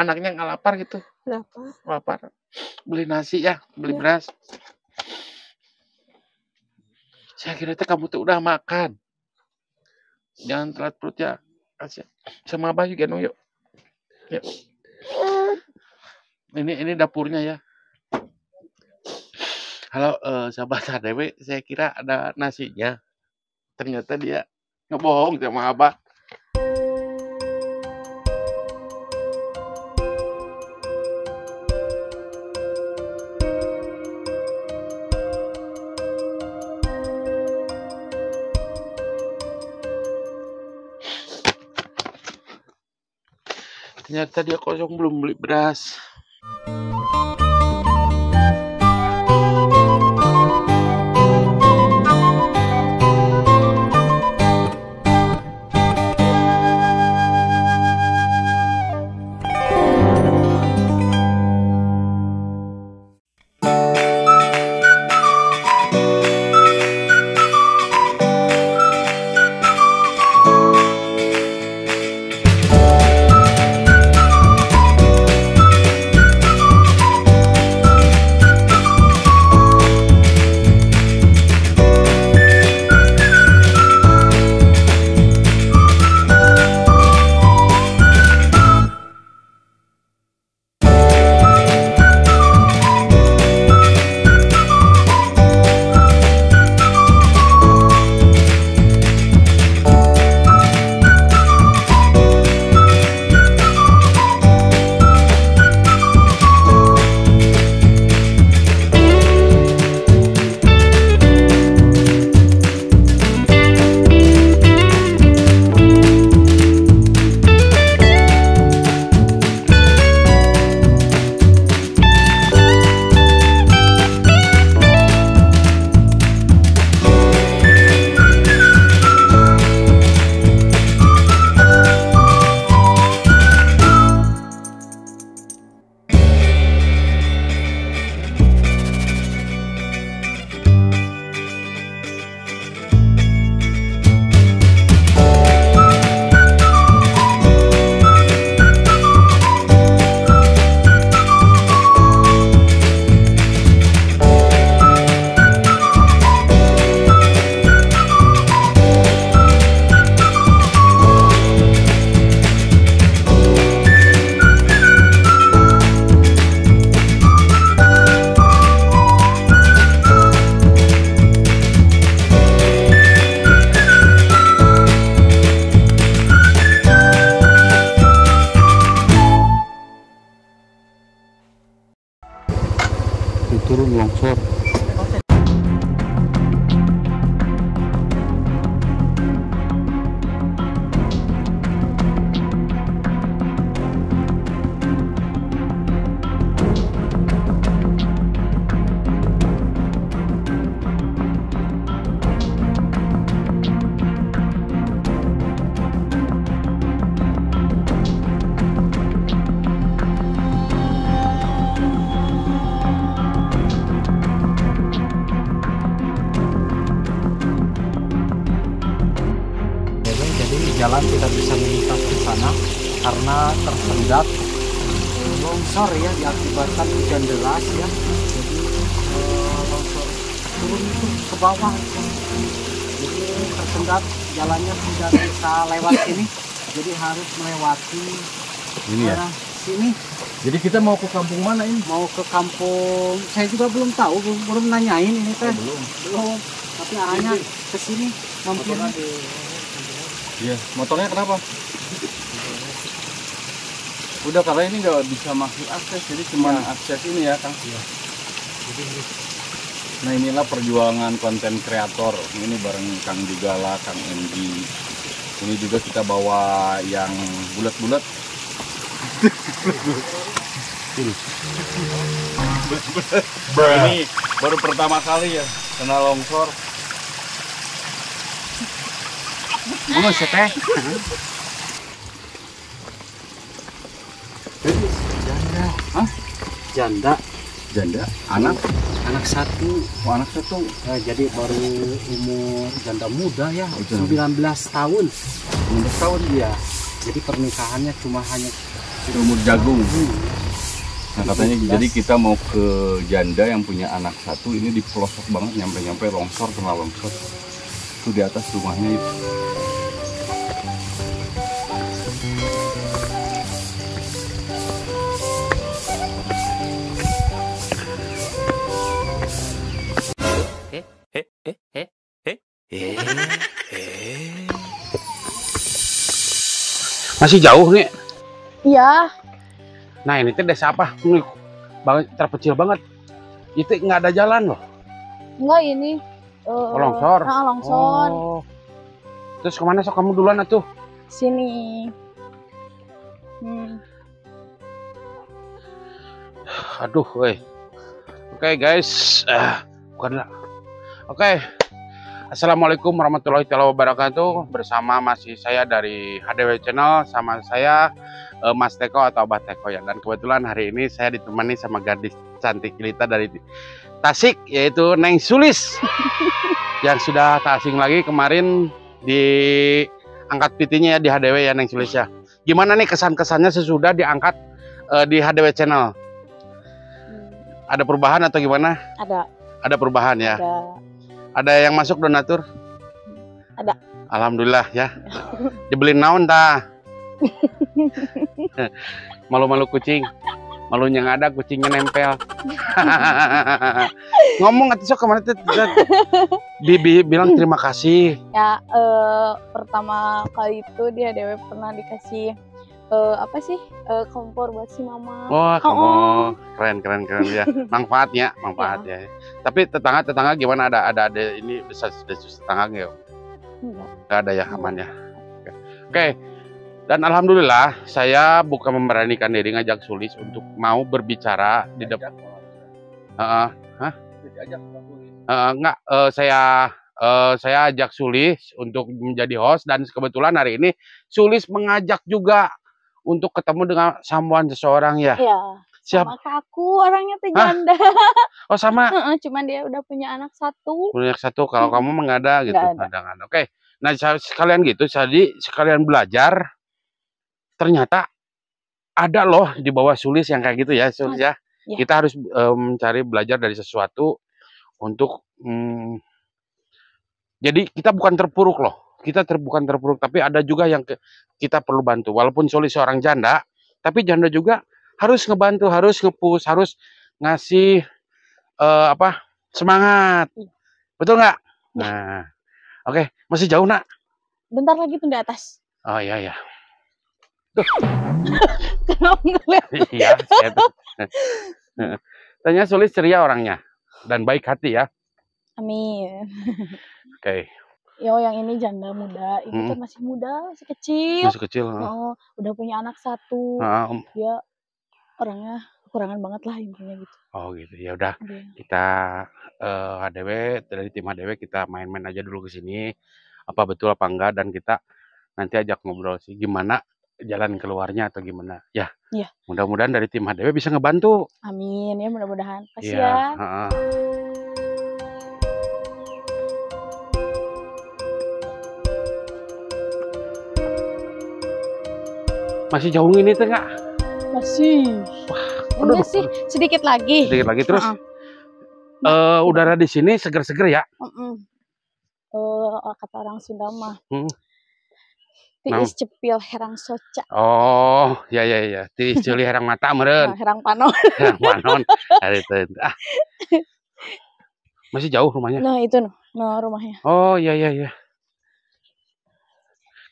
anaknya nggak lapar gitu? Lapar. Beli nasi ya, beli beras. Saya kira kamu tuh udah makan. Jangan telat perut ya. Kasih. Sama Abah juga no, yuk. Yuk. Ini dapurnya ya. Halo, sahabat HDW, saya kira ada nasinya. Ternyata dia ngebohong sama Abah. Ternyata dia kosong, belum beli beras. Turun longsor. Jalan tidak bisa melintas ke sana karena tersendat longsor ya, diakibatkan hujan deras ya. Jadi longsor turun itu ke bawah, jadi tersendat, jalannya tidak bisa lewat sini, jadi harus melewati Ini ya? Sini. Jadi kita mau ke kampung mana ini? Mau ke kampung, saya juga belum tahu, belum nanyain ini teh. Belum, tapi arahnya ke sini mampir. Iya, motornya kenapa? Udah, karena ini nggak bisa masuk akses, jadi cuma akses ini ya, Kang. Iya. Nah, inilah perjuangan konten kreator. Ini bareng Kang Jugala, Kang MG. Ini juga kita bawa yang bulat-bulat. Ini baru pertama kali ya kena longsor. Mau teh? Janda. Hah? Janda. Janda? Anak satu. Oh, anak satu. Jadi baru umur janda muda ya, Oh, 19 tahun. 19 tahun Iya. Jadi pernikahannya cuma Sumur jagung. Nah katanya jadi kita mau ke janda yang punya anak satu, ini di pelosok banget, nyampe longsor, kena longsor. Itu di atas rumahnya itu. Masih jauh nih. Iya, Nah ini teh desa apa? Ini banget terpencil banget. Itu nggak ada jalan loh. enggak ini. Longsor. Longsor. Oh. Terus kemana sok kamu duluan atuh? Sini. Hmm. Aduh, weh. Oke guys, bukan lah. Oke. Assalamualaikum warahmatullahi wabarakatuh. Bersama masih saya dari HDW Channel, sama saya Mas Teko atau Abah Teko ya. Dan kebetulan hari ini saya ditemani sama gadis cantik jelita dari Tasik, yaitu Neng Sulis. Yang sudah tak asing lagi kemarin di angkat PT-nya ya di HDW ya Neng Sulis ya. Gimana nih kesan-kesannya sesudah diangkat di HDW Channel? Ada perubahan atau gimana? Ada. Ada perubahan ya. Ada. Ada yang masuk donatur? Ada. Alhamdulillah ya. Dibeliin naon tah? Malu-malu kucing. Malunya nggak ada, kucingnya nempel. Ngomong atau sok kemana tuh? Bibi bilang terima kasih. Ya, pertama kali itu di HDW pernah dikasih apa sih? Kompor buat si mama. Wah, kamu Oh. keren ya. Manfaatnya. Ya. Tapi tetangga gimana, ada ini bisa tetangga nggak? Enggak. Nggak ada ya, aman ya. Oke. Dan alhamdulillah saya bukan memberanikan diri ngajak Sulis untuk mau berbicara di depan. Enggak, saya ajak Sulis untuk menjadi host, dan kebetulan hari ini Sulis mengajak juga untuk ketemu dengan sambungan seseorang ya. Iya. Siapa? Sama aku orangnya tuh janda. Oh sama. Cuman dia udah punya anak satu. Punya satu. Kalau kamu mah nggak ada gitu. Nggak ada. Oke. Nah sekalian gitu, jadi sekalian belajar. Ternyata ada loh di bawah Sulis yang kayak gitu ya, Sulis ya. Ya. Kita harus mencari belajar dari sesuatu untuk jadi kita bukan terpuruk loh. Kita bukan terpuruk, tapi ada juga yang kita perlu bantu. Walaupun Sulis seorang janda, tapi janda juga harus ngebantu, harus nge-push, harus ngasih semangat. Betul nggak? Nah, oke. Masih jauh nak? Bentar lagi tuh di atas. Oh iya. Tuh. Kenapa ngeliat? Iya, saya tuh. Tanya Sulis ceria orangnya dan baik hati ya. Amin. Oke. Yo, yang ini janda muda, ini kan masih muda, masih kecil. Masih kecil. Oh, udah punya anak satu. Dia orangnya kekurangan banget lah intinya gitu. Oh gitu, ya udah. Kita HDW dari tim HDW kita main-main aja dulu ke sini. Apa betul apa enggak, dan kita nanti ajak ngobrol sih gimana jalan keluarnya atau gimana. Ya. Iya. Mudah-mudahan dari tim HDW bisa ngebantu. Amin ya, mudah-mudahan. Kasih ya. Masih jauh ini tuh nggak? Masih. Wah, enggak sih, sedikit lagi. Sedikit lagi terus. Udara di sini seger-seger ya? Kata orang Sunda mah. Tiis cepil herang soca. Oh, ya. Tiis celi herang mata meureun. Herang panon. Herang panon. Masih jauh rumahnya? Nah, itu rumahnya. Oh, iya.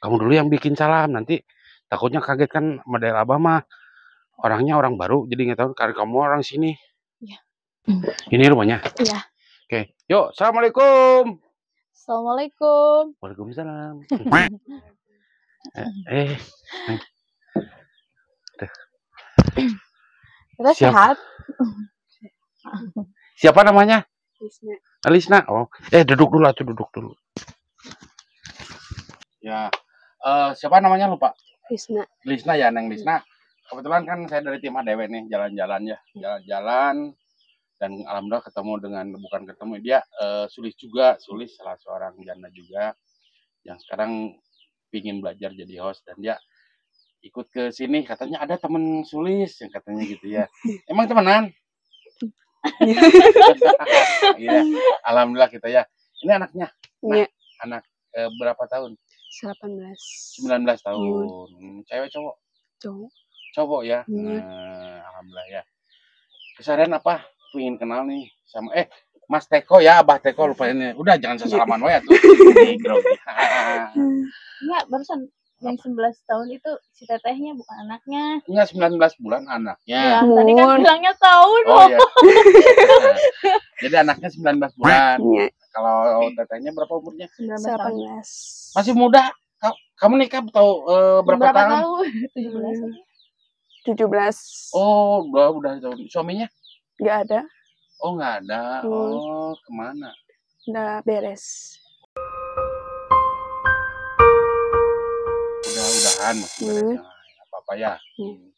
Kamu dulu yang bikin salam, nanti takutnya kaget kan model Abah mah. Orangnya orang baru, jadi nggak tahu karena kamu orang sini. Iya. Ini rumahnya? Iya. Oke, yuk, assalamualaikum. Assalamualaikum. Waalaikumsalam. Kita sehat. Siapa namanya? Lisna. Lisna. Oh, duduk dulu. Ya, siapa namanya lupa? Lisna ya, Neng Lisna. Kebetulan kan saya dari tim HDW nih, jalan-jalan dan alhamdulillah bukan ketemu dia, Sulis salah seorang janda juga yang sekarang pingin belajar jadi host, dan dia ikut ke sini, katanya ada temen Sulis yang katanya gitu ya. Emang temenan? Iya, alhamdulillah kita ya. Ini anaknya. Nah, Iya. anak berapa tahun? 18. 19 tahun. Cewek cowok? Cowok. Cowok ya. Alhamdulillah ya. Keseharian apa? Pengen kenal nih sama Mas Teko ya, Abah Teko lupa ini. Udah jangan sesalaman wae tuh. Enggak, barusan yang 11 tahun itu si tetehnya bukan anaknya. Enggak 19 bulan Ya, anaknya. tadi kan bilangnya tahun Oh loh. iya. Jadi anaknya 19 bulan. Iya. Kalau tetehnya berapa umurnya? 19 tahun. 18. Masih muda. Kamu nikah tahu berapa tahun? 17. 17. Oh, udah tahun. Suaminya? Nggak ada. Oh, nggak ada. Oh, kemana? Udah beres. Udah-udahan masih beres. Nggak apa-apa ya. Hmm.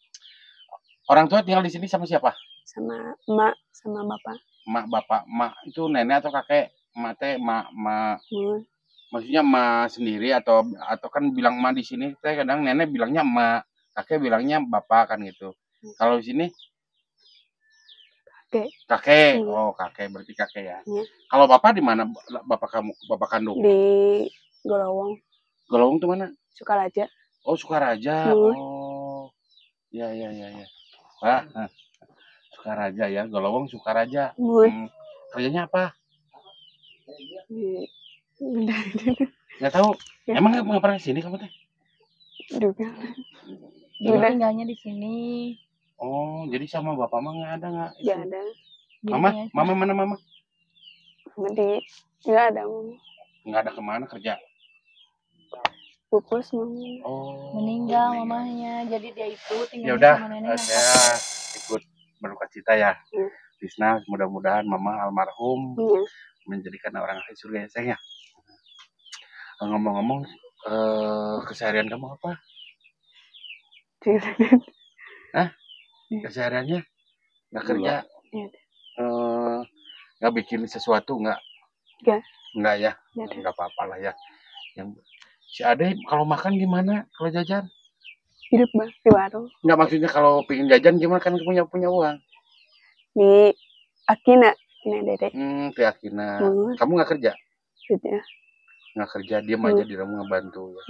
Orang tua tinggal di sini sama siapa? Sama emak, sama bapak. Emak, bapak, emak itu nenek atau kakek? Emak teh, emak. Maksudnya emak sendiri atau kan bilang emak di sini teh kadang nenek bilangnya emak, kakek bilangnya bapak kan gitu. Kalau di sini Kakek. Kakek. Oh, kakek berarti kakek ya. Kalau bapak di mana? Bapak kamu, bapak kandung? Di Golowong. Golowong tuh mana? Sukaraja. Oh, Sukaraja. Oh. Ya. Pak, Sukaraja ya. Golowong Sukaraja. Kerjanya apa? Nggak tahu. Emang nggak pernah kesini kamu teh? Juga. Dia tinggalnya di sini. Oh, jadi sama bapak mah nggak ada nggak? Nggak ada. Mama mana mama? Nggak ada mama. Nggak ada kemana kerja? Pupus mama. Oh. Meninggal mamanya, jadi dia itu tinggal sama neneknya. Saya ikut berduka cita ya. Tisna, mudah-mudahan mama almarhum menjadikan orang ahli surga ya sayang ya. Ngomong-ngomong, keseharian kamu apa? Kesehariannya nggak kerja? Nggak bikin sesuatu nggak? Nggak ya? Nggak apa-apa lah ya. Yang si Ade kalau makan gimana? Kalau jajan? Hidup bang di warung. Nggak, maksudnya kalau pengen jajan gimana, kan punya uang? Di Akina Dede. Di Akina. Kamu nggak kerja? Kerja. Nggak kerja, diam aja di rumah ngebantu ya.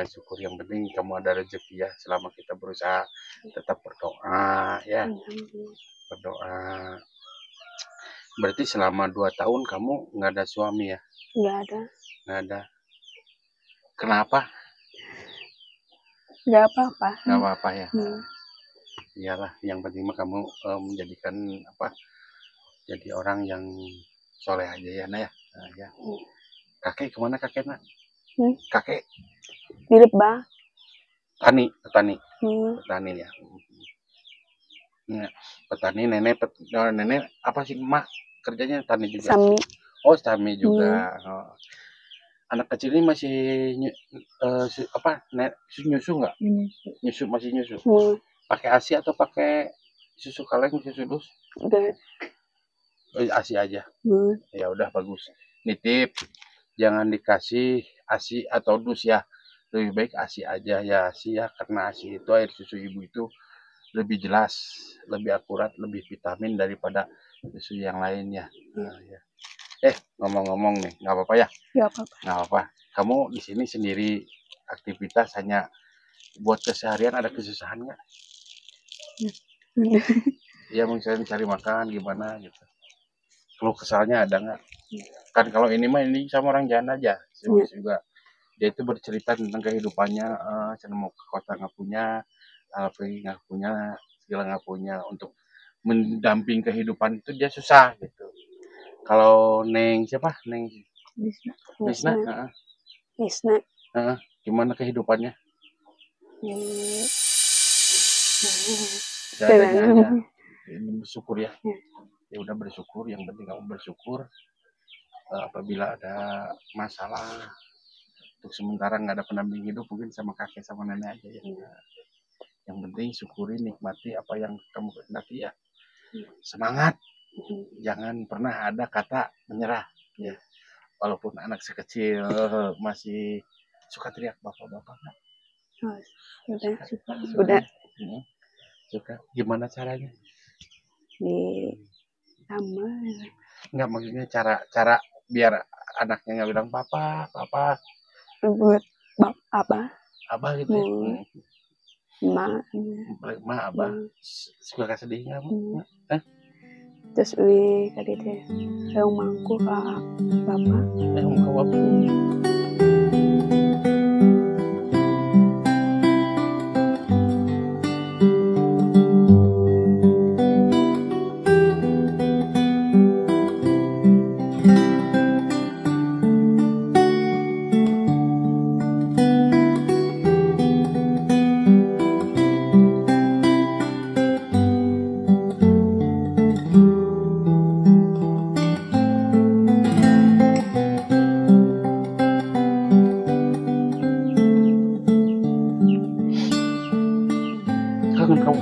Syukur, yang penting kamu ada rezeki ya. Selama kita berusaha tetap berdoa ya. Berdoa. Berarti selama 2 tahun kamu nggak ada suami ya? Nggak ada. Nggak ada. Kenapa? Nggak apa-apa. Nggak apa-apa ya. Iyalah, yang penting mah kamu menjadikan jadi orang yang soleh aja ya, Nah ya. Nah, ya. Kakek kemana kakek nak? Kakek di Lebak. Petani ya. Petani. Nenek apa sih mak kerjanya? Tani juga. Sami. Oh, Sami juga. Anak kecil ini masih nyusu nggak? Masih nyusu. Pakai ASI atau pakai susu kaleng, susu dus? ASI aja. Ya udah, bagus. Nitip, jangan dikasih ASI atau dus ya. Lebih baik ASI aja ya, ASI ya, karena ASI itu air susu ibu itu lebih jelas, lebih akurat, lebih vitamin daripada susu yang lainnya. Ya. Ngomong-ngomong nih, nggak apa-apa ya? Nggak apa-apa. Nggak apa-apa. Kamu di sini sendiri aktivitas hanya buat keseharian, ada kesusahan nggak? Ya, misalnya cari makan gimana gitu. Kalau kesalnya ada nggak? Kan kalau ini sama orang jalan aja. Juga dia itu bercerita tentang kehidupannya. Saya mau ke kota nggak punya, pergi nggak punya, segala nggak punya. Untuk mendamping kehidupan itu dia susah gitu. Kalau Neng siapa? Neng Bisna. Gimana kehidupannya? Seadanya aja. Bersyukur ya. Ya udah, bersyukur. Yang penting kamu bersyukur. Apabila ada masalah, untuk sementara nggak ada pendamping hidup, mungkin sama kakek sama nenek aja ya. Yang penting syukuri, nikmati apa yang kamu kehendaki ya. Semangat. Jangan pernah ada kata menyerah ya. Walaupun anak sekecil masih suka teriak bapak-bapak. Oh, sudah Suka. Gimana caranya? di sama Enggak, maksudnya cara biar anaknya nggak bilang papa, buat abah gitu ya. ma Ma, abah. Suka sedih nggak? terus kali teh yang mangku ka bapak Bapak. Kangen kamu.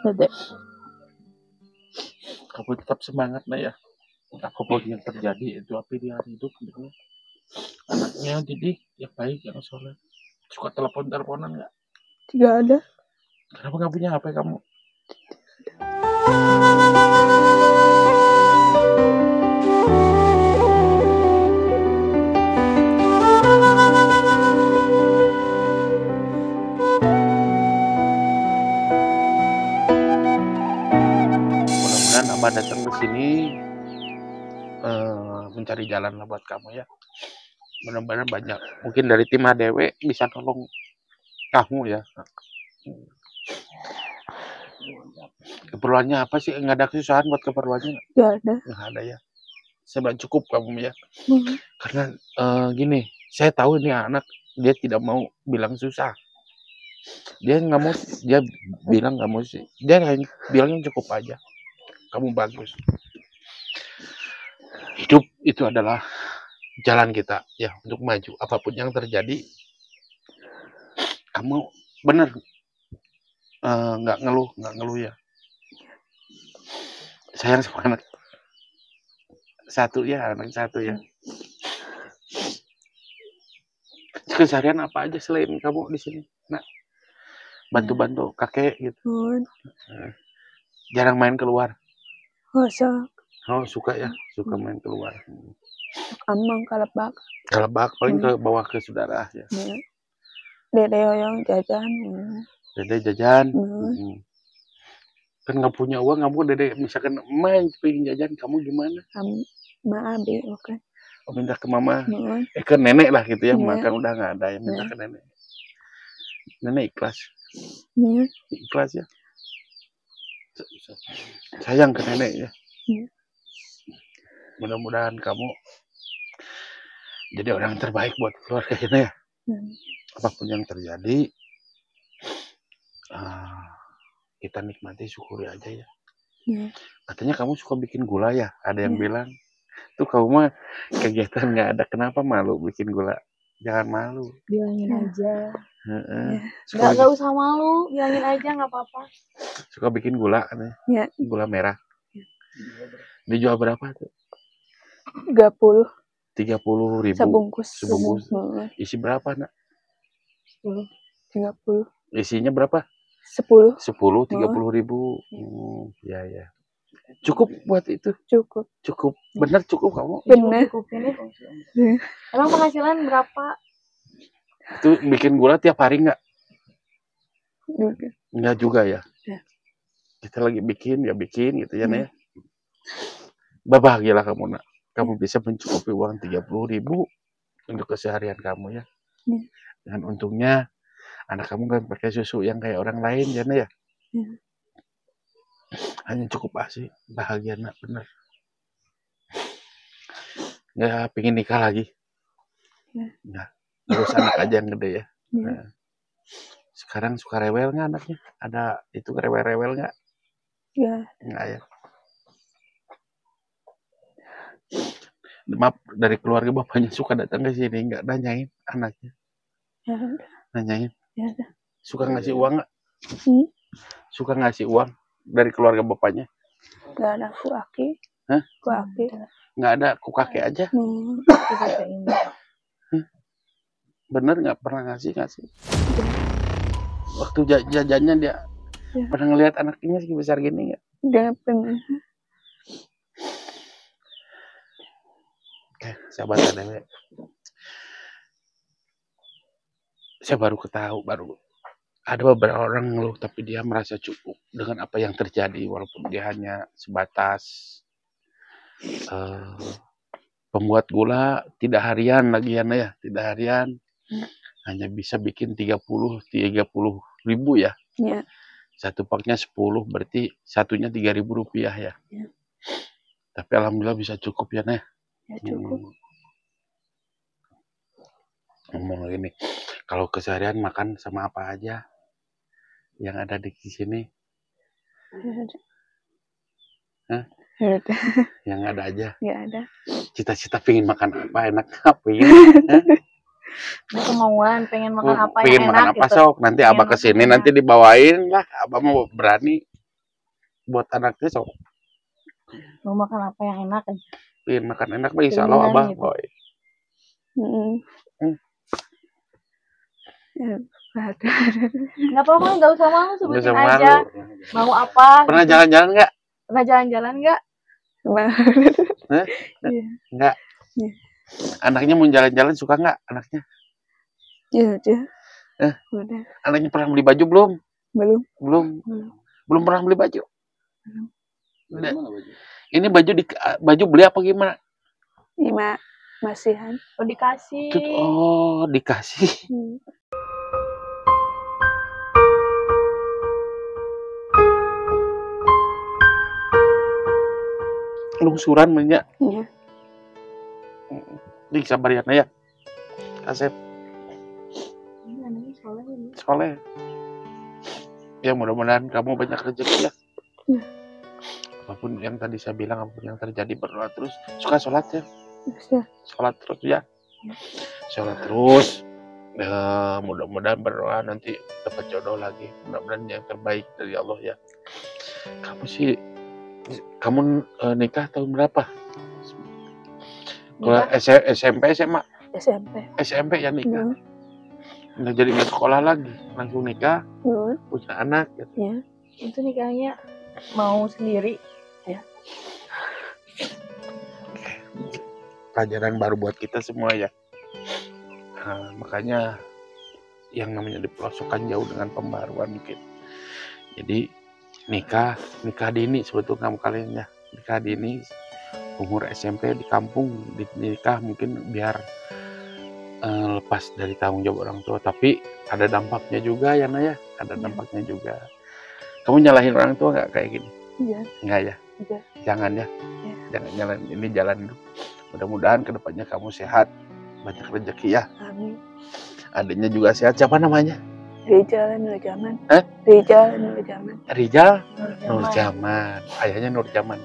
Dede. Kamu tetap semangat nah ya. Apapun yang terjadi itu apa di hari hidup gitu. Anaknya didik yang baik, yang soleh. Suka teleponan nggak? tidak ada Kenapa nggak punya HP kamu? Mudah-mudahan abah datang ke sini mencari jalan lah buat kamu ya. Mudah-mudahan banyak. Mungkin dari tim HDW bisa tolong kamu ya. Keperluannya apa sih? Nggak ada kesusahan buat keperluannya? tidak ada Nggak ada ya. Sebenarnya cukup kamu ya. Karena gini, saya tahu ini anak dia tidak mau bilang susah. Dia nggak mau, dia bilang nggak mau sih. Dia hanya bilangnya cukup aja. Kamu bagus. Hidup itu adalah jalan kita ya untuk maju. Apapun yang terjadi, kamu benar nggak ngeluh ya. Sayang sama anak satu ya. Keseharian apa aja selain kamu di sini? Nah, bantu-bantu kakek gitu. Jarang main keluar. Hosak Oh, suka ya, suka main keluar. amang kalebak Kalebak paling ke bawah ke saudara ya. dede yang jajan Dede jajan. Kan nggak punya uang, kamu dede misalkan main pengen jajan, kamu gimana? ma abi oke Oh, minta ke mama. Ke nenek lah gitu ya, makan udah nggak ada ya, minta ke nenek. Nenek ikhlas. Ikhlas ya. Sayang ke nenek ya. Mudah-mudahan kamu jadi orang terbaik buat keluarga ini ya. Apapun yang terjadi, kita nikmati, syukuri aja ya. Katanya kamu suka bikin gula ya, ada yang bilang. Tuh kamu mah kegiatan nggak ada, kenapa malu bikin gula? Jangan malu. Bilangin aja. Suka Nggak usah malu, bilangin aja nggak apa-apa. suka bikin gula nih, gula merah. Dijual berapa tuh? 30.000 sebungkus. Isi berapa nak? 30. Isinya berapa? 10. 30.000. Ya. Cukup buat itu? Cukup. Bener cukup kamu? Bener. Emang penghasilan berapa? Itu bikin gula tiap hari nggak? Nggak juga ya? Kita lagi bikin gitu ya Nek. Bahagialah kamu nak. Kamu bisa mencukupi uang 30.000 untuk keseharian kamu ya. Dan untungnya anak kamu kan pakai susu yang kayak orang lain ya Nek ya. Hanya cukup asih, bahagia nak, bener. Nggak pengen nikah lagi? Nggak, terus anak aja yang gede ya. Nah, sekarang suka rewel nggak anaknya? Ada itu rewel-rewel nggak? Nggak ya. Maaf, dari keluarga bapaknya suka datang ke sini nggak nanyain anaknya? Nanyain? Suka ngasih uang nggak? Suka ngasih uang dari keluarga bapaknya? Gak ada ku aki. Hah? Ku aki. Nggak ada, ku kakek aja. Kakek ini. Bener nggak pernah ngasih. Waktu jajannya dia Ya. pernah ngelihat anaknya sebesar gini nggak? Nggak pernah. Oke, sahabat ADW. Saya baru ada beberapa orang ngeluh tapi dia merasa cukup dengan apa yang terjadi walaupun dia hanya sebatas pembuat gula tidak harian lagi ya, tidak harian. Hanya bisa bikin 30 ribu ya. Ya. Satu paknya 10 berarti satunya 3.000 rupiah ya. Ya. Tapi alhamdulillah bisa cukup ya Neh. Ya cukup. Ngomong gini, kalau keseharian makan sama apa aja yang ada di sini? Hah? Yang ada aja. Nggak ada. Cita-cita pengen makan apa enak apa ya? Kemauan pengen makan apa pengen yang makan enak apa gitu. sok nanti Pengen abah makan kesini enak. nanti dibawain lah, abah mau berani buat anaknya sok. Mau makan apa yang enak aja. Pengen makan enak mah insya Allah abah Gitu. boy. Ya, nggak ada. Nggak apa-apa, nggak usah malu, Nggak sebutin usah aja. malu. Mau apa? Pernah gitu. jalan-jalan nggak? Pernah jalan-jalan nggak? Nggak. Iya. Anaknya mau jalan-jalan suka nggak anaknya? Ya udah. Udah. Anaknya pernah beli baju belum? Belum. Belum pernah beli baju. Dari mana baju? Ini baju beli apa gimana? Ima masihan. Oh, dikasih. Oh, dikasih. Lungsuran banyak. Iya. Di sabariana ya. Asep. Soleh. Ya mudah-mudahan kamu banyak rezeki ya. Apapun yang tadi saya bilang, apapun yang terjadi berdoa terus. Suka sholat ya? Sholat terus ya. Sholat terus. Mudah-mudahan berdoa nanti dapat jodoh lagi. Mudah-mudahan yang terbaik dari Allah ya. Kamu nikah tahun berapa? Kalau SMP, SMA? SMP ya nikah. Udah jadi nggak sekolah lagi, langsung nikah, punya anak. Gitu. Ya. Itu nikahnya mau sendiri. Pelajaran baru buat kita semua ya. Nah, makanya yang namanya di pelosokan jauh dengan pembaruan mungkin. Jadi nikah dini sebetulnya kamu kalian ya. Nikah dini umur SMP di kampung, nikah mungkin biar lepas dari tanggung jawab orang tua, tapi ada dampaknya juga ya Naya, ada dampaknya juga. Kamu nyalahin orang tua nggak kayak gini? Iya. Enggak ya? Enggak. Jangan ya? Ya. Jangan nyalahin, ini jalan dulu. Mudah-mudahan kedepannya kamu sehat, banyak rezeki ya. Amin. Adiknya juga sehat, siapa namanya? Rizal Nurjaman. Hah? Rizal Nurjaman. Rizal Nurjaman. Ayahnya Nurjaman.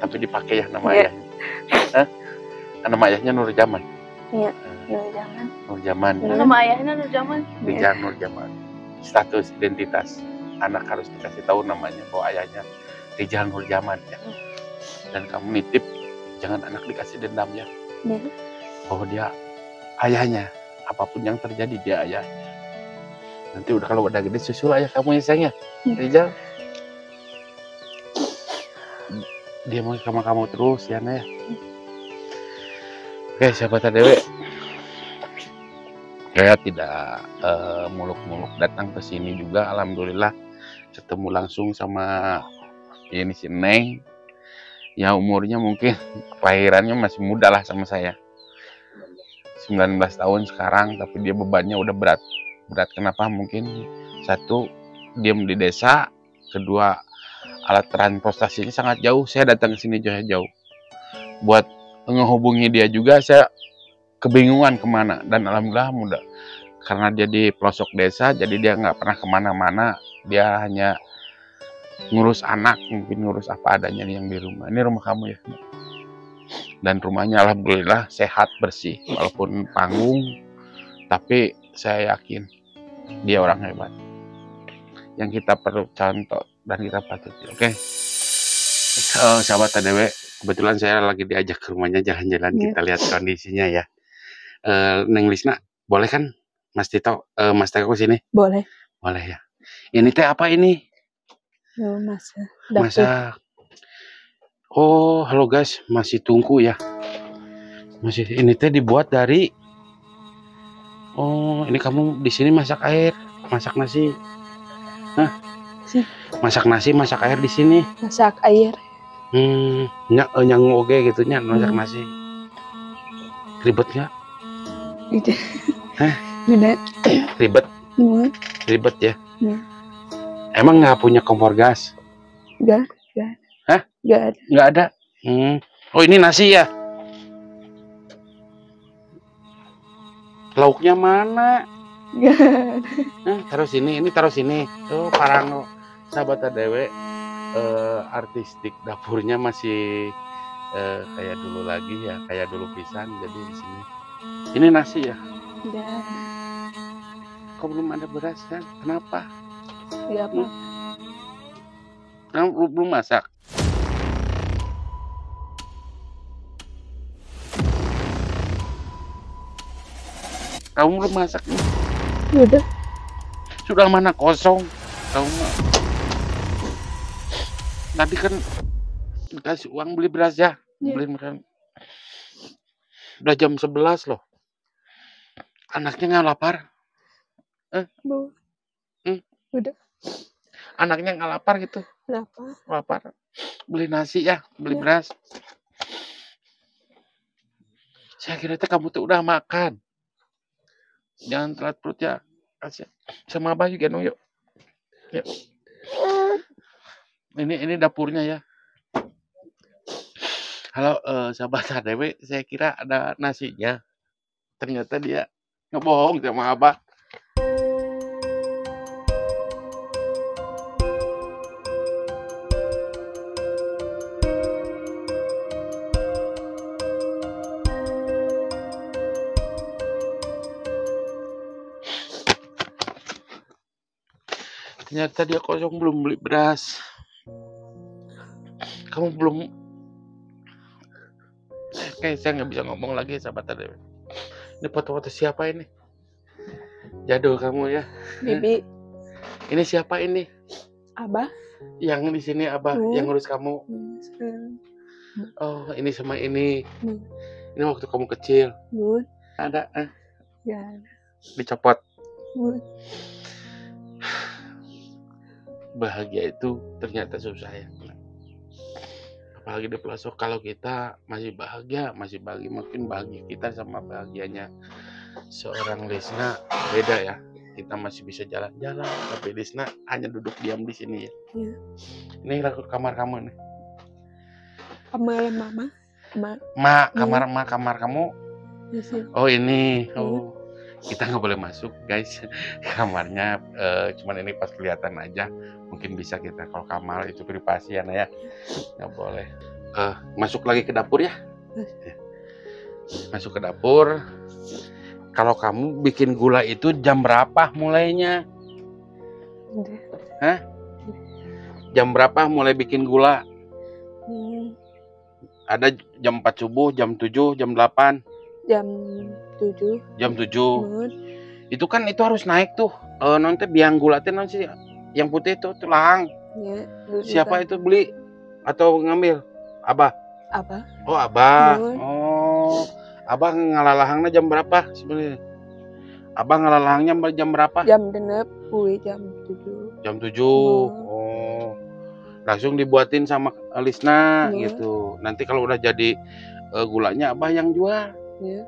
Tapi dipakai ya nama ayahnya. Hah? Nama ayahnya Nurjaman. Iya. Nurjaman. Nurjaman. Nama ayahnya Nurjaman. Rizal Nurjaman. Status identitas anak harus dikasih tahu namanya bahwa ayahnya Rizal Nurjaman ya. Dan kamu nitip jangan anak dikasih dendam ya. Iya. Bahwa dia ayahnya, apapun yang terjadi dia ayahnya. Nanti udah kalau udah gede susul ayah kamu ya sayang ya. Rizal. Dia mau sama kamu terus ya Naya. Oke sahabat ADW, saya tidak muluk-muluk datang ke sini juga. Alhamdulillah ketemu langsung sama ini si Neng. Ya umurnya mungkin kelahirannya masih muda lah sama saya. 19 tahun sekarang, tapi dia bebannya udah berat. Berat kenapa? Mungkin satu, diam di desa. Kedua, alat transportasinya sangat jauh. Saya datang ke sini jauh-jauh. Buat ngehubungi dia juga saya kebingungan kemana. Dan alhamdulillah mudah. Karena dia di pelosok desa, jadi dia nggak pernah kemana-mana. Dia hanya ngurus anak, mungkin ngurus apa adanya yang di rumah. Ini rumah kamu ya. Dan rumahnya alhamdulillah sehat, bersih. Walaupun panggung, tapi saya yakin dia orang hebat. Yang kita perlu contoh dan kita patut. Oke. Sahabat ADW, Kebetulan saya lagi diajak ke rumahnya jalan-jalan, Iya. kita lihat kondisinya ya. Neng Lisna, boleh kan Mas Tito, Mas Teko sini? Boleh. Boleh ya. Ini teh apa ini? Yo, masak. Dapur. Masak. Oh, halo guys, masih tungku ya. Masih ini teh dibuat dari. Oh, ini kamu di sini masak air, masak nasi. Hah? Masak nasi, masak air di sini. Masak air. Nyang oge gitu nya masak nasi. Ribet nggak? Gitu. Hah? Udah. Ribet, ribet ya. Iya. Emang nggak punya kompor gas? Enggak. Hah? Enggak ada. Nggak ada. Oh, ini nasi ya? Lauknya mana? Enggak. Taruh sini, ini taruh sini. Oh, parang sahabat Dewe, artistik dapurnya masih kayak dulu lagi ya, kayak dulu pisan. Jadi di sini. Ini nasi ya? Enggak. Kok belum ada beras kan? Kenapa? Enggak apa. Kamu belum masak? Kamu belum masak nih? Udah. Sudah mana kosong? Kamu tadi kan dikasih uang beli beras ya? Iya. Beli beras. Udah jam 11 loh. Anaknya nggak lapar? Bu. Udah. Anaknya nggak lapar gitu? Kenapa? Lapar. Beli nasi ya, beli Iya. beras. Saya kira teh kamu tuh udah makan. Jangan telat perut ya. Kasih sama Abah juga no, yuk. Yuk. Ini dapurnya ya. Halo, sahabat HDW, saya kira ada nasinya. Ternyata dia ngebohong sama Abah. Ternyata dia kosong, belum beli beras. Kamu belum. Kayak saya nggak bisa ngomong lagi, sahabat HDW. Ini foto-foto siapa ini? Jadul kamu ya. Bibi. Ini siapa ini? Abah. Yang di sini Abah, yang ngurus kamu. Oh, ini sama ini. Ini waktu kamu kecil. Bun. Ada, Ya. dicopot. Bun. Bahagia itu ternyata susah ya. Apalagi di pelosok, kalau kita masih bahagia, mungkin bahagia kita sama bahagianya seorang Lisna beda ya. Kita masih bisa jalan-jalan, tapi Lisna hanya duduk diam di sini ya. Iya. Ini kamar kamu nih. Kamar mama. Kamar kamu. Di sini. Oh, ini. Oh, kita nggak boleh masuk guys. Kamarnya cuman ini pas kelihatan aja. Mungkin bisa kita, kalau kamar itu privasi ya, Naya. Nggak boleh. Masuk lagi ke dapur ya. Masuk ke dapur. Kalau kamu bikin gula itu jam berapa mulainya? Udah. Hah? Jam berapa mulai bikin gula? Ada jam 4 subuh, jam 7, jam 8. Jam 7. Jam 7. Bun. Itu kan itu harus naik tuh. Nanti biang gula teh nanti yang putih itu tulang. Ya. Siapa itu beli atau ngambil? Abah. Abah. Oh, Abah. Bun. Oh, Abah ngalalahangnya jam berapa sebenarnya? Abah ngalalahangnya jam berapa? Jam 6. Gue jam 7. Jam 7. Oh. Langsung dibuatin sama Lisna gitu. Nanti kalau udah jadi gulanya Abah yang jual. Ya.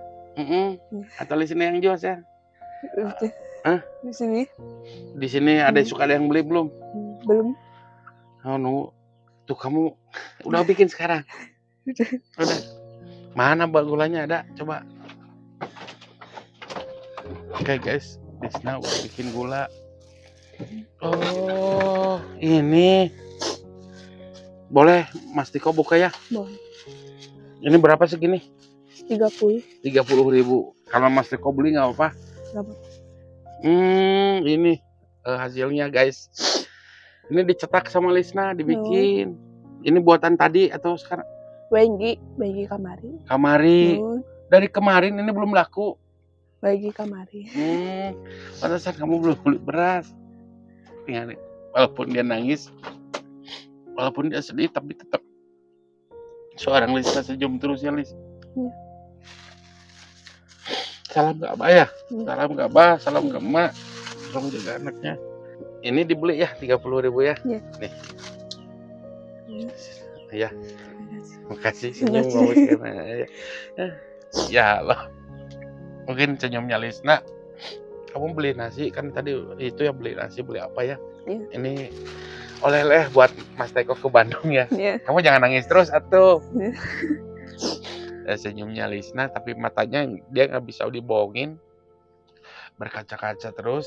Atau Lisna yang jual ya? Hah? Di sini. Di sini ada suka ada yang beli belum? Belum. Oh, nunggu. Tuh kamu udah bikin sekarang. Udah. Mana gulanya ada? Coba. Oke guys, Lisna udah bikin gula. Oh, ini. Boleh Mas Tiko buka ya? Boleh. Ini berapa segini? 30. 30.000. Kalau Mas Tiko beli nggak apa-apa? Berapa? Ini hasilnya guys. Ini dicetak sama Lisna, dibikin. Ini buatan tadi atau sekarang? Bagi kamari. Kamari. Nun, Dari kemarin ini belum laku. bagi kamari. Pantesan kamu belum beli beras. Ingat nih, walaupun dia nangis, walaupun dia sedih, tapi tetap seorang Lisna senyum terus ya, Lis. Iya. Salam ke Abah ya. Iya. Salam ke Abah, salam ke Emak. Tolong jaga anaknya. Ini dibeli ya 30.000 ya. Iya. Nih. Iya. Ya, Makasih. makasih senyum Makasih. ngomong gimana ya. Ya Allah. Mungkin senyumnya Lisna. Kamu beli nasi kan tadi itu ya, beli nasi, beli apa ya? Iya. Ini oleh-oleh buat Mas Teko ke Bandung ya. Iya. Kamu jangan nangis terus atuh. Iya. Senyumnya Lisna tapi matanya dia nggak bisa dibohongin, berkaca-kaca terus.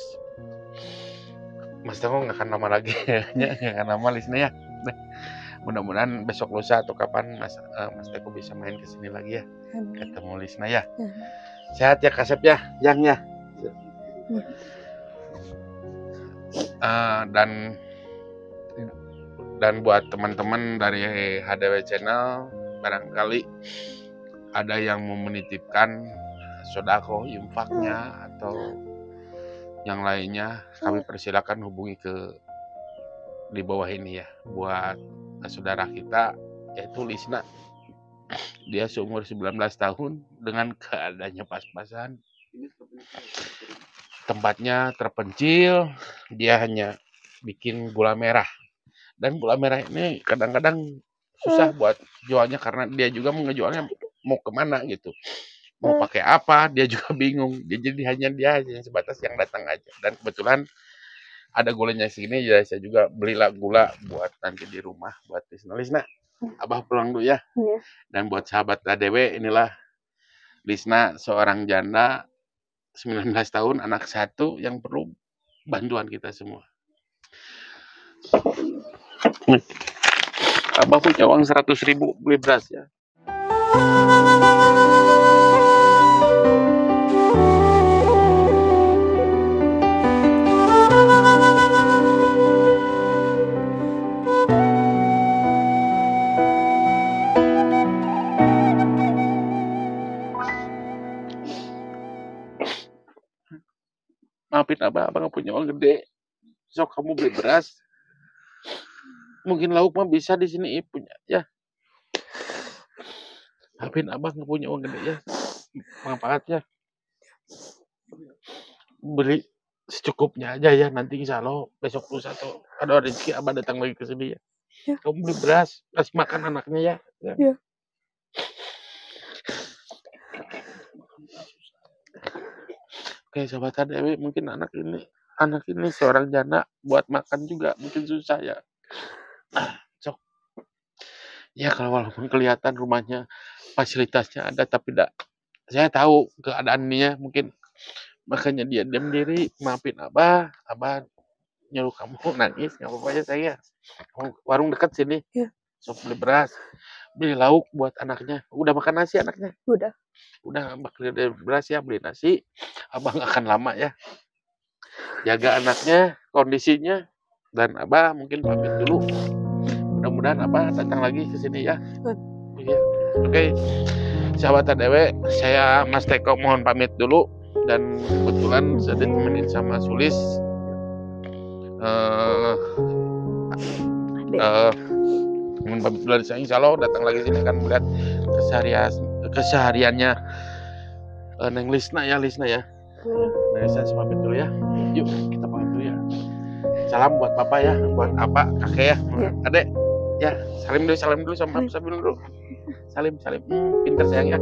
Mas Teko nggak akan lama lagi nggak akan lama Lisna ya. Mudah-mudahan besok lusa atau kapan Mas Teko bisa main ke sini lagi ya, Amin. ketemu Lisna ya. Amin. Sehat ya Kasep ya, Yang ya. Dan buat teman-teman dari HDW Channel, barangkali ada yang mau menitipkan sodako infaknya atau yang lainnya, kami persilakan hubungi di bawah ini ya, buat saudara kita yaitu Lisna. Dia seumur 19 tahun dengan keadaannya pas-pasan, tempatnya terpencil, dia hanya bikin gula merah. Dan gula merah ini kadang-kadang susah buat jualnya karena dia juga mau ngejualnya mau kemana gitu. Mau pakai apa, dia juga bingung. Jadi hanya sebatas yang datang aja. Dan kebetulan ada gulanya segini, jadi saya juga belilah gula buat nanti di rumah buat Lisna. Abah pulang dulu ya. Iya. Dan buat sahabat ADW, inilah Lisna, seorang janda 19 tahun, anak satu yang perlu bantuan kita semua. Abah punya uang 100.000 beli beras ya. Maafin Abah nggak punya uang gede. Sok kamu beli beras. Mungkin lauk mah bisa di sini punya ya. Maafin Abah nggak punya uang gede ya. Manfaat ya. Beli secukupnya aja ya. Nanti insya Allah besok lusa atau ada rezeki Abah datang lagi ke sini ya. Ya. Kamu beli beras, kasih makan anaknya ya. Ya. Oke, sahabat HDW, mungkin anak ini seorang janda buat makan juga mungkin susah ya. Sok. Ya kalau walaupun kelihatan rumahnya fasilitasnya ada tapi tidak, saya tahu keadaannya mungkin makanya dia diam diri. Maafin Abah nyuruh kamu nangis nggak apa-apa ya saya. Warung dekat sini. Ya. Sok beli beras, beli lauk buat anaknya. Udah makan nasi anaknya? Udah. Udah beli beras ya, beli nasi. Abah nggak akan lama ya. Jaga anaknya, kondisinya, dan Abah mungkin pamit dulu. Mudah-mudahan Abah datang lagi ke sini ya. Iya. Oke, sahabat ADW, saya Mas Teko mohon pamit dulu. Dan kebetulan saya ditemenin sama Sulis. Mohon pamit dulu dari saya. Insya Allah datang lagi sini akan melihat kesehariannya Neng Lisna ya. Nah, saya pamit dulu ya. Yuk kita pamit dulu ya. Salam buat papa ya, buat apa kakek ya, adek ya. Salim dulu sama dulu. Salim. Pinter sayang ya.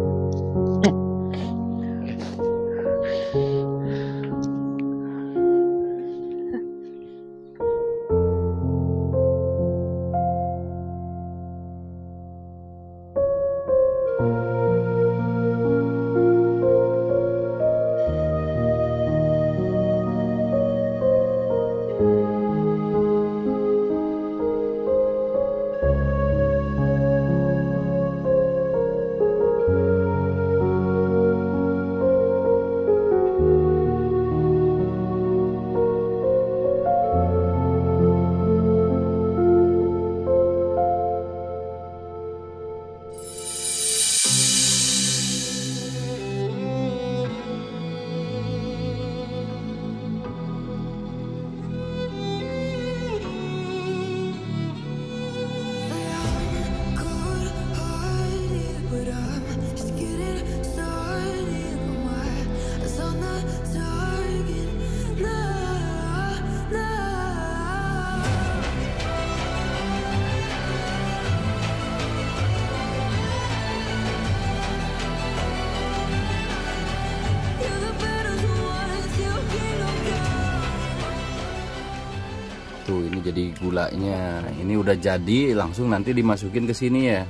Tuh ini jadi gulanya. Ini udah jadi, langsung nanti dimasukin ke sini ya.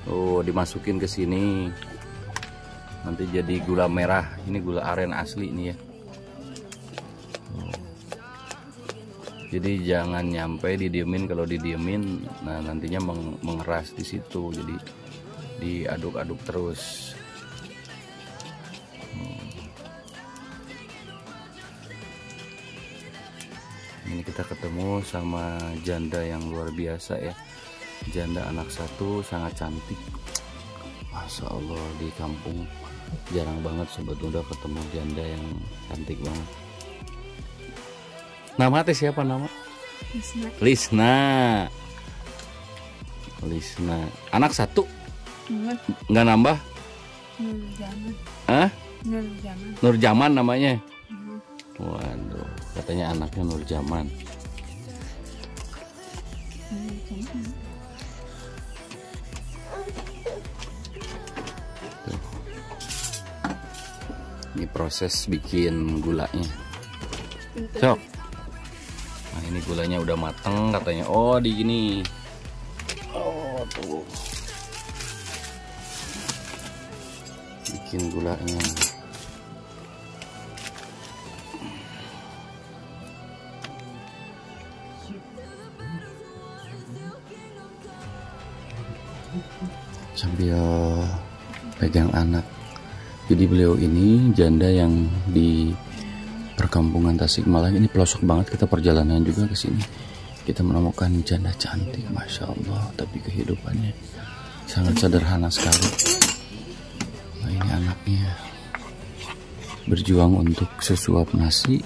Oh, dimasukin ke sini. Nanti jadi gula merah. Ini gula aren asli nih ya. Jadi jangan nyampe didiemin. Kalau didiemin, nah nantinya mengeras di situ. Jadi diaduk-aduk terus. Ini kita ketemu sama janda yang luar biasa ya. Janda anak satu, sangat cantik. Masya Allah, di kampung jarang banget sobat muda ketemu janda yang cantik banget. Nama teh siapa nama? Lisna. Lisna. Anak satu? Nggak nambah? Nur Jaman namanya. Waduh, katanya anaknya Nur Jaman. Ini proses bikin gulanya. Sok. Nah, ini gulanya udah mateng katanya. Oh, di gini. Oh, tuh. Bikin gulanya. Sambil pegang anak. Jadi beliau ini janda yang di perkampungan Tasikmalaya. Ini pelosok banget, kita perjalanan juga ke sini. Kita menemukan janda cantik, masya Allah. Tapi kehidupannya sangat sederhana sekali. Nah, ini anaknya berjuang untuk sesuap nasi,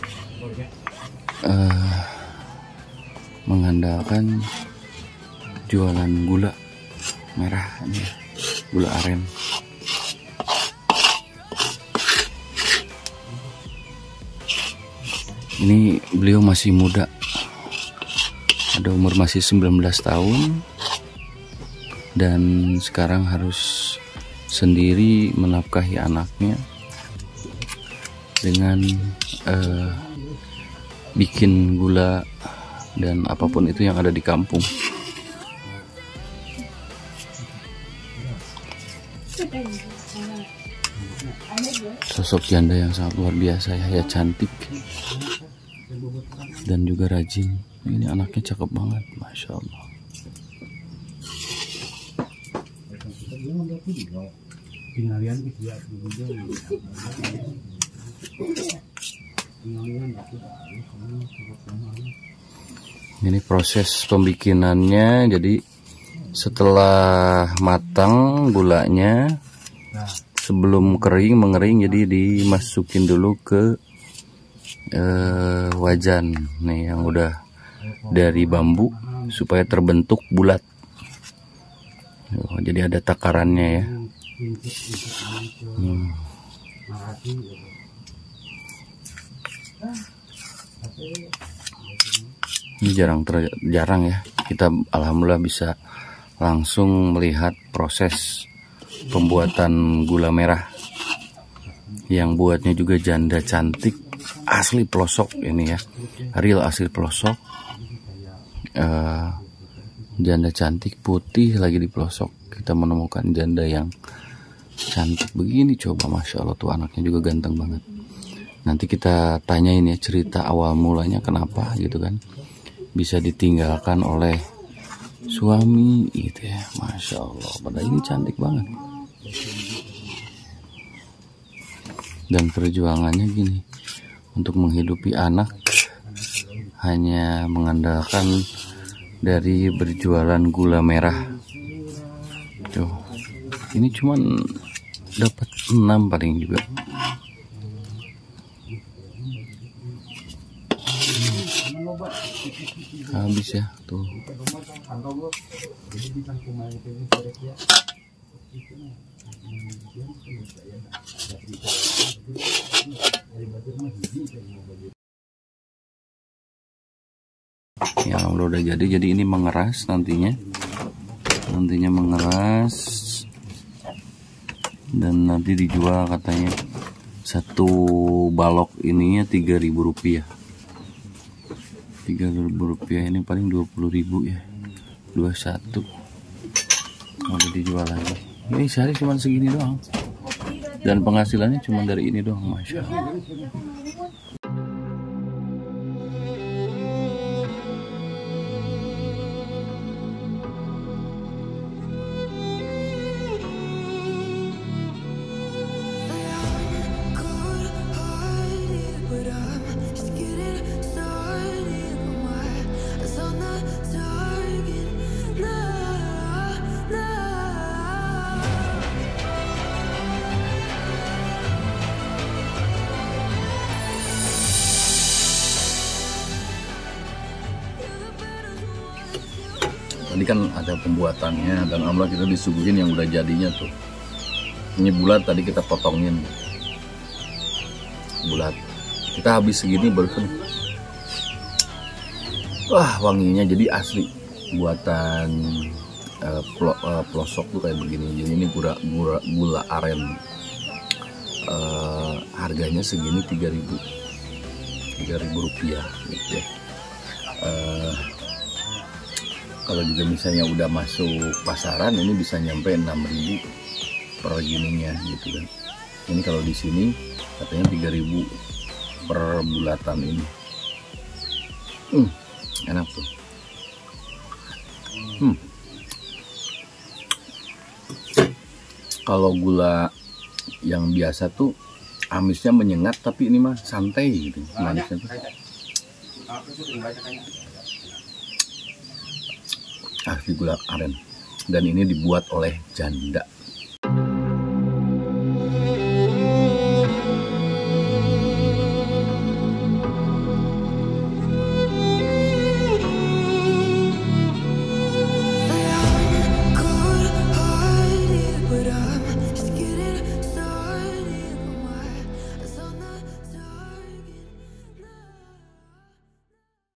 mengandalkan jualan gula merah, ini gula aren. Ini beliau masih muda, ada umur masih 19 tahun, dan sekarang harus sendiri menafkahi anaknya dengan bikin gula dan apapun itu yang ada di kampung. Sosok janda yang sangat luar biasa ya, cantik dan juga rajin. Ini anaknya cakep banget, masya Allah. Ini proses pembikinannya. Jadi setelah matang gulanya, sebelum mengering, jadi dimasukin dulu ke wajan nih yang udah dari bambu supaya terbentuk bulat. Jadi ada takarannya ya. Ini jarang ya kita alhamdulillah bisa langsung melihat proses pembuatan gula merah. Yang buatnya juga janda cantik, asli pelosok ini ya, real asli pelosok. Janda cantik putih lagi di pelosok. Kita menemukan janda yang cantik begini, coba masya Allah, tuh anaknya juga ganteng banget. Nanti kita tanyain ya cerita awal mulanya kenapa gitu kan bisa ditinggalkan oleh suami gitu ya, masya Allah. Padahal ini cantik banget. Dan perjuangannya gini, untuk menghidupi anak hanya mengandalkan dari berjualan gula merah. Tuh, ini cuman dapat 6 paling juga. Habis ya tuh. Ya udah jadi ini mengeras nantinya mengeras dan nanti dijual katanya satu balok ininya 3.000 rupiah. Rp3.000 ini paling 20.000 ya, 21 mau dijual lagi. Ini sehari cuma segini doang, dan penghasilannya cuma dari ini doang, masya Allah. Tadi kan ada pembuatannya dan alhamdulillah kita disuguhin yang udah jadinya tuh. Ini bulat tadi kita potongin. Bulat. Kita habis segini barusan. Wah, wanginya jadi asli. Buatan pelosok tuh kayak begini. Jadi ini gula aren. Harganya segini Rp3.000 gitu ya. Kalau juga misalnya udah masuk pasaran ini bisa nyampe 6.000 per gininya gitu kan. Ini kalau di sini katanya 3.000 per bulatan ini. Enak tuh. Kalau gula yang biasa tuh amisnya menyengat, tapi ini mah santai gitu manisnya tuh. Asli gula aren, dan ini dibuat oleh janda.